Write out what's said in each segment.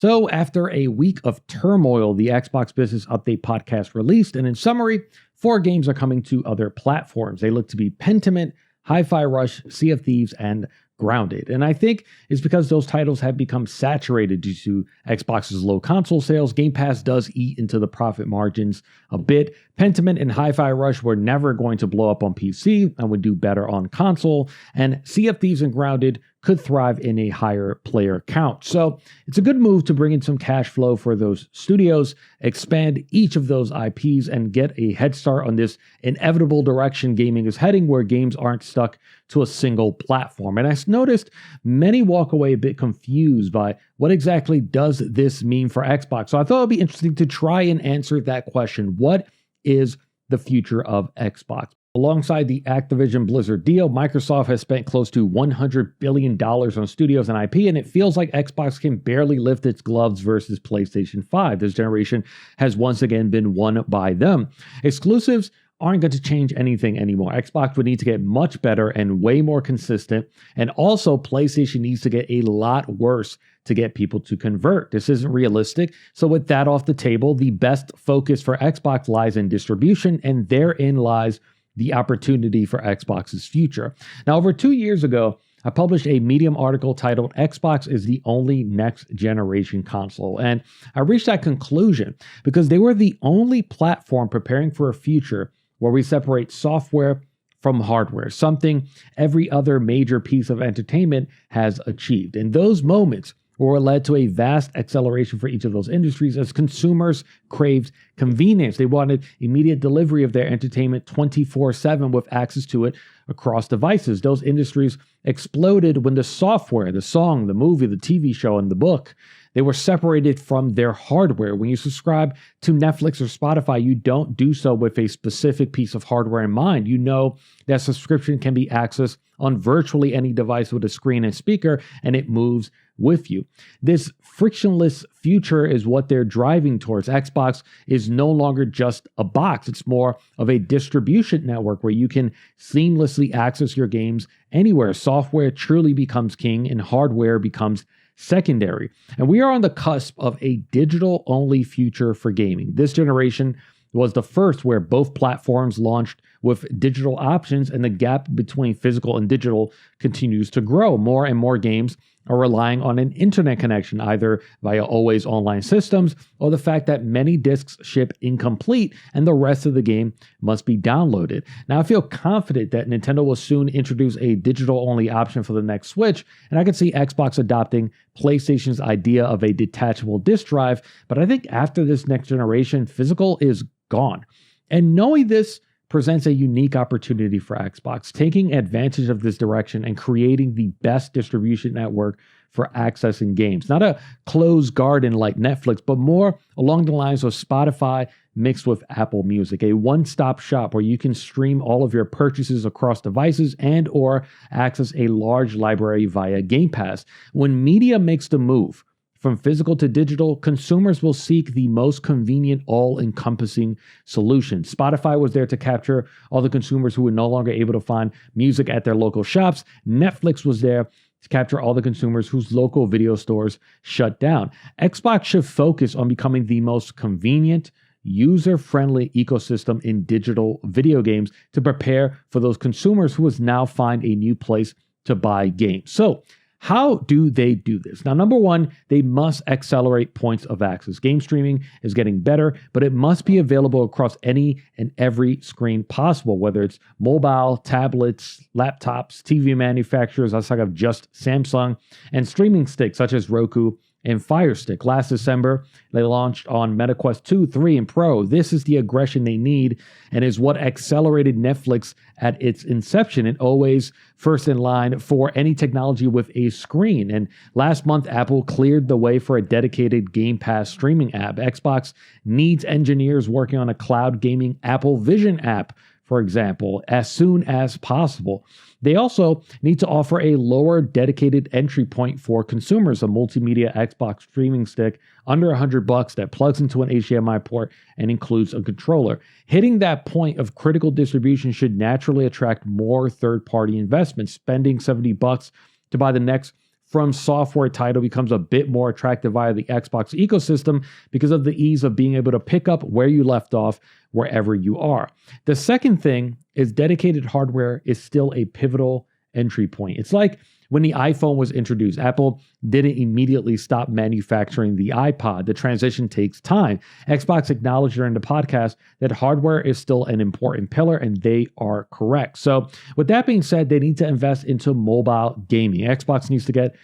So, after a week of turmoil, the Xbox Business Update podcast released, and in summary, 4 games are coming to other platforms. They look to be Pentiment, Hi-Fi Rush, Sea of Thieves, and Grounded. And I think it's because those titles have become saturated due to Xbox's low console sales. Game Pass does eat into the profit margins a bit. Pentiment and Hi-Fi Rush were never going to blow up on PC and would do better on console. And Sea of Thieves and Grounded could thrive in a higher player count. So it's a good move to bring in some cash flow for those studios, expand each of those IPs, and get a head start on this inevitable direction gaming is heading, where games aren't stuck to a single platform. And I noticed many walk away a bit confused by what exactly does this mean for Xbox. So I thought it'd be interesting to try and answer that question. What is the future of Xbox? Alongside the Activision Blizzard deal, Microsoft has spent close to $100 billion on studios and IP, and it feels like Xbox can barely lift its gloves versus PlayStation 5. This generation has once again been won by them. Exclusives aren't going to change anything anymore. Xbox would need to get much better and way more consistent, and also PlayStation needs to get a lot worse to get people to convert. This isn't realistic. So with that off the table, the best focus for Xbox lies in distribution, and therein lies the opportunity for Xbox's future. Now, over 2 years ago, I published a Medium article titled "Xbox is the only next generation console." And I reached that conclusion because they were the only platform preparing for a future where we separate software from hardware, something every other major piece of entertainment has achieved. And those moments were led to a vast acceleration for each of those industries as consumers craved convenience. They wanted immediate delivery of their entertainment 24/7 with access to it across devices. Those industries exploded when the software, the song, the movie, the TV show, and the book, they were separated from their hardware. When you subscribe to Netflix or Spotify, you don't do so with a specific piece of hardware in mind. You know that subscription can be accessed on virtually any device with a screen and speaker, and it moves with you. This frictionless future is what they're driving towards. Xbox is no longer just a box. It's more of a distribution network where you can seamlessly access your games anywhere. Software truly becomes king and hardware becomes secondary. And we are on the cusp of a digital-only future for gaming. This generation was the first where both platforms launched with digital options, and the gap between physical and digital continues to grow. More and more games are relying on an internet connection, either via always online systems or the fact that many discs ship incomplete and the rest of the game must be downloaded. Now, I feel confident that Nintendo will soon introduce a digital-only option for the next Switch, and I could see Xbox adopting PlayStation's idea of a detachable disc drive, but I think after this next generation, physical is gone. And knowing this presents a unique opportunity for Xbox, taking advantage of this direction and creating the best distribution network for accessing games. Not a closed garden like Netflix, but more along the lines of Spotify mixed with Apple Music, a one-stop shop where you can stream all of your purchases across devices and or access a large library via Game Pass. When media makes the move from physical to digital, consumers will seek the most convenient, all-encompassing solution. Spotify was there to capture all the consumers who were no longer able to find music at their local shops. Netflix was there to capture all the consumers whose local video stores shut down. Xbox should focus on becoming the most convenient, user-friendly ecosystem in digital video games to prepare for those consumers who will now find a new place to buy games. So, how do they do this? Now, number one, they must accelerate points of access. Game streaming is getting better, but it must be available across any and every screen possible, whether it's mobile, tablets, laptops, TV manufacturers, outside of just Samsung, and streaming sticks such as Roku and Fire Stick. Last December, they launched on MetaQuest 2, 3, and Pro. This is the aggression they need and is what accelerated Netflix at its inception and always first in line for any technology with a screen. And last month, Apple cleared the way for a dedicated Game Pass streaming app. Xbox needs engineers working on a cloud gaming Apple Vision app, for example, as soon as possible. They also need to offer a lower dedicated entry point for consumers, a multimedia Xbox streaming stick under $100 that plugs into an HDMI port and includes a controller. Hitting that point of critical distribution should naturally attract more third-party investment. Spending $70 to buy the next from software title becomes a bit more attractive via the Xbox ecosystem because of the ease of being able to pick up where you left off wherever you are. The second thing is dedicated hardware is still a pivotal entry point. It's like when the iPhone was introduced, Apple didn't immediately stop manufacturing the iPod. The transition takes time. Xbox acknowledged during the podcast that hardware is still an important pillar, and they are correct. So with that being said, they need to invest into mobile gaming. Xbox needs to get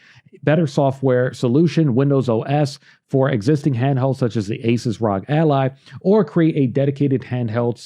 better software solution, Windows OS, for existing handhelds such as the Asus ROG Ally, or create a dedicated handheld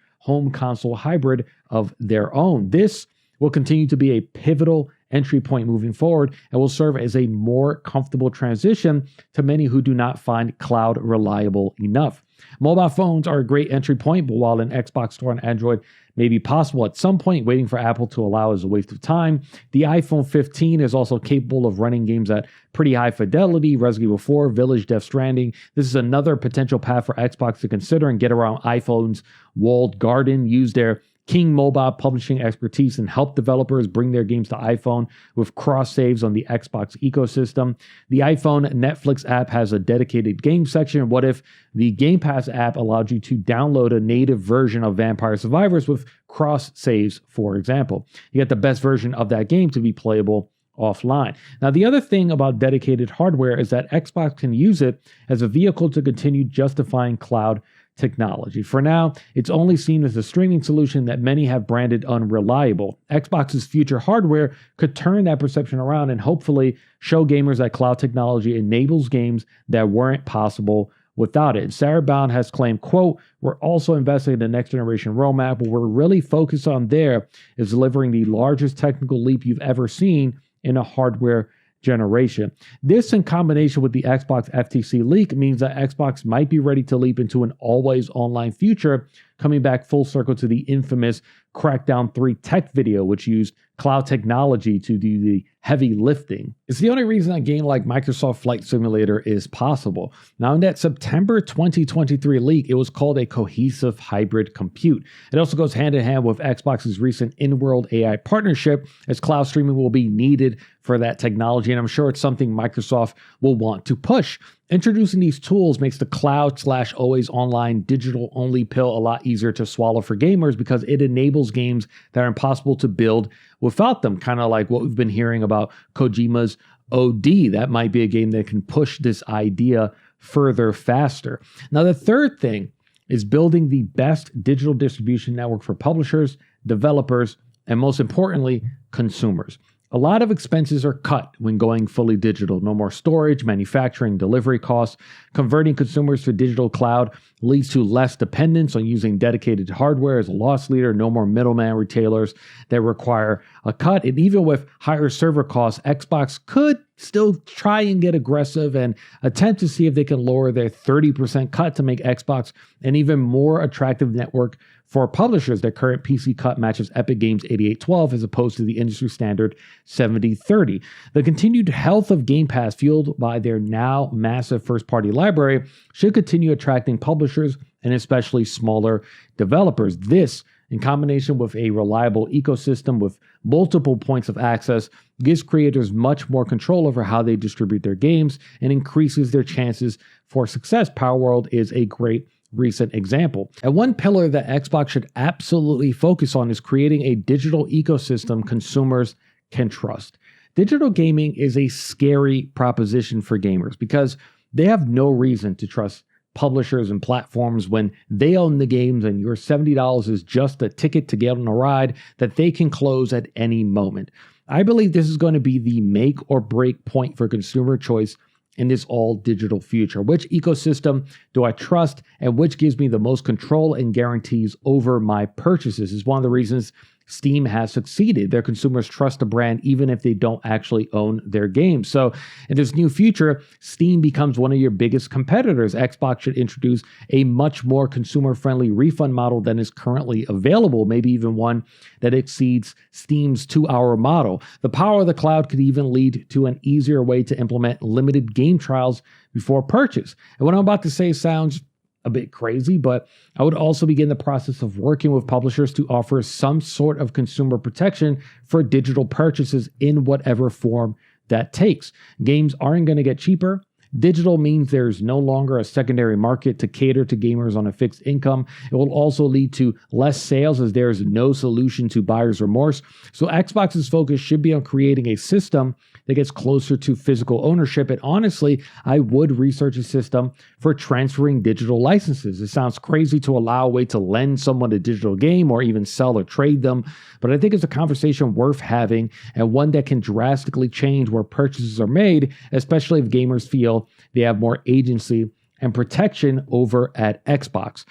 / home console hybrid of their own. This will continue to be a pivotal entry point moving forward and will serve as a more comfortable transition to many who do not find cloud reliable enough. Mobile phones are a great entry point, but while an Xbox Store on Android may be possible at some point, waiting for Apple to allow is a waste of time. The iPhone 15 is also capable of running games at pretty high fidelity. Resident Evil 4, Village, Death Stranding. This is another potential path for Xbox to consider and get around iPhone's walled garden, use their King Mobile publishing expertise, and help developers bring their games to iPhone with cross saves on the Xbox ecosystem. The iPhone Netflix app has a dedicated game section. What if the Game Pass app allowed you to download a native version of Vampire Survivors with cross saves, for example? You get the best version of that game to be playable offline. Now, the other thing about dedicated hardware is that Xbox can use it as a vehicle to continue justifying cloud technology. For now, it's only seen as a streaming solution that many have branded unreliable. Xbox's future hardware could turn that perception around and hopefully show gamers that cloud technology enables games that weren't possible without it. Sarah Bound has claimed, quote, "We're also investing in the next generation roadmap. What we're really focused on there is delivering the largest technical leap you've ever seen in a hardware generation." This, in combination with the Xbox FTC leak, means that Xbox might be ready to leap into an always online future, coming back full circle to the infamous Crackdown 3 tech video, which used cloud technology to do the heavy lifting. It's the only reason a game like Microsoft Flight Simulator is possible. Now, in that September 2023 leak, it was called a cohesive hybrid compute. It also goes hand in hand with Xbox's recent in-world AI partnership, as cloud streaming will be needed for that technology, and I'm sure it's something Microsoft will want to push. Introducing these tools makes the cloud / always online digital only pill a lot easier to swallow for gamers because it enables games that are impossible to build without them. Kind of like what we've been hearing about Kojima's OD. That might be a game that can push this idea further faster. Now, the third thing is building the best digital distribution network for publishers, developers, and most importantly, consumers. A lot of expenses are cut when going fully digital. No more storage, manufacturing, delivery costs. Converting consumers to digital cloud leads to less dependence on using dedicated hardware as a loss leader. No more middleman retailers that require a cut. And even with higher server costs, Xbox could still try and get aggressive and attempt to see if they can lower their 30% cut to make Xbox an even more attractive network for publishers. Their current PC cut matches Epic Games 8812 as opposed to the industry standard 7030. The continued health of Game Pass, fueled by their now massive first-party library, should continue attracting publishers and especially smaller developers. This, in combination with a reliable ecosystem with multiple points of access, gives creators much more control over how they distribute their games and increases their chances for success. Palworld is a great recent example. And one pillar that Xbox should absolutely focus on is creating a digital ecosystem consumers can trust. Digital gaming is a scary proposition for gamers because they have no reason to trust publishers and platforms when they own the games and your $70 is just a ticket to get on a ride that they can close at any moment. I believe this is going to be the make or break point for consumer choice in this all digital future. Which ecosystem do I trust, and which gives me the most control and guarantees over my purchases is one of the reasons Steam has succeeded. Their consumers trust a brand even if they don't actually own their games. So in this new future, Steam becomes one of your biggest competitors. Xbox should introduce a much more consumer-friendly refund model than is currently available, maybe even one that exceeds Steam's 2-hour model. The power of the cloud could even lead to an easier way to implement limited game trials before purchase. And what I'm about to say sounds a bit crazy, but I would also begin the process of working with publishers to offer some sort of consumer protection for digital purchases in whatever form that takes. Games aren't going to get cheaper. Digital means there's no longer a secondary market to cater to gamers on a fixed income. It will also lead to less sales as there is no solution to buyer's remorse. So Xbox's focus should be on creating a system that gets closer to physical ownership. And honestly, I would research a system for transferring digital licenses. It sounds crazy to allow a way to lend someone a digital game or even sell or trade them, but I think it's a conversation worth having and one that can drastically change where purchases are made, especially if gamers feel they have more agency and protection over at Xbox.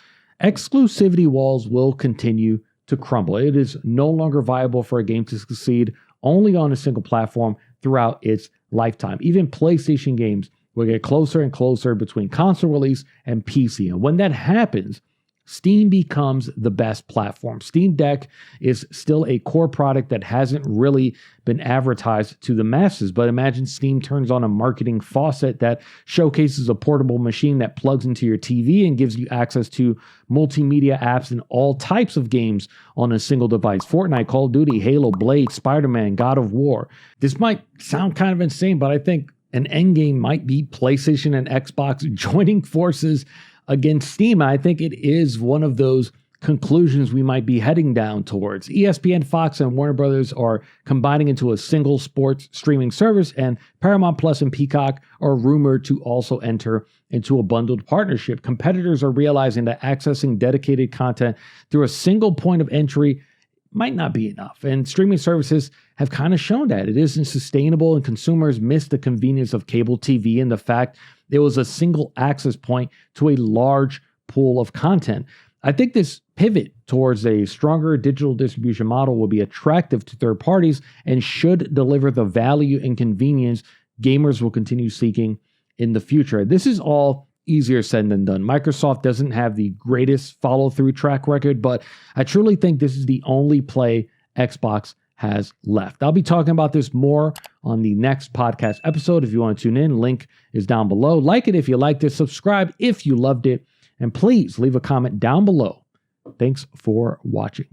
Exclusivity walls will continue to crumble. It is no longer viable for a game to succeed only on a single platform throughout its lifetime. Even PlayStation games will get closer and closer between console release and PC. And when that happens, Steam becomes the best platform. Steam Deck is still a core product that hasn't really been advertised to the masses, but imagine Steam turns on a marketing faucet that showcases a portable machine that plugs into your TV and gives you access to multimedia apps and all types of games on a single device. Fortnite, Call of Duty, Halo, Blade, Spider-Man, God of War. This might sound kind of insane, but I think an endgame might be PlayStation and Xbox joining forces against Steam. I think it is one of those conclusions we might be heading down towards. ESPN, Fox, and Warner Brothers are combining into a single sports streaming service, and Paramount Plus and Peacock are rumored to also enter into a bundled partnership. Competitors are realizing that accessing dedicated content through a single point of entry might not be enough, and streaming services have kind of shown that it isn't sustainable, and consumers miss the convenience of cable TV and the fact there was a single access point to a large pool of content. I think this pivot towards a stronger digital distribution model will be attractive to third parties and should deliver the value and convenience gamers will continue seeking in the future. This is all easier said than done. Microsoft doesn't have the greatest follow-through track record, but I truly think this is the only play Xbox has left. I'll be talking about this more on the next podcast episode. If you want to tune in, link is down below. Like it if you liked it, subscribe if you loved it, and please leave a comment down below. Thanks for watching.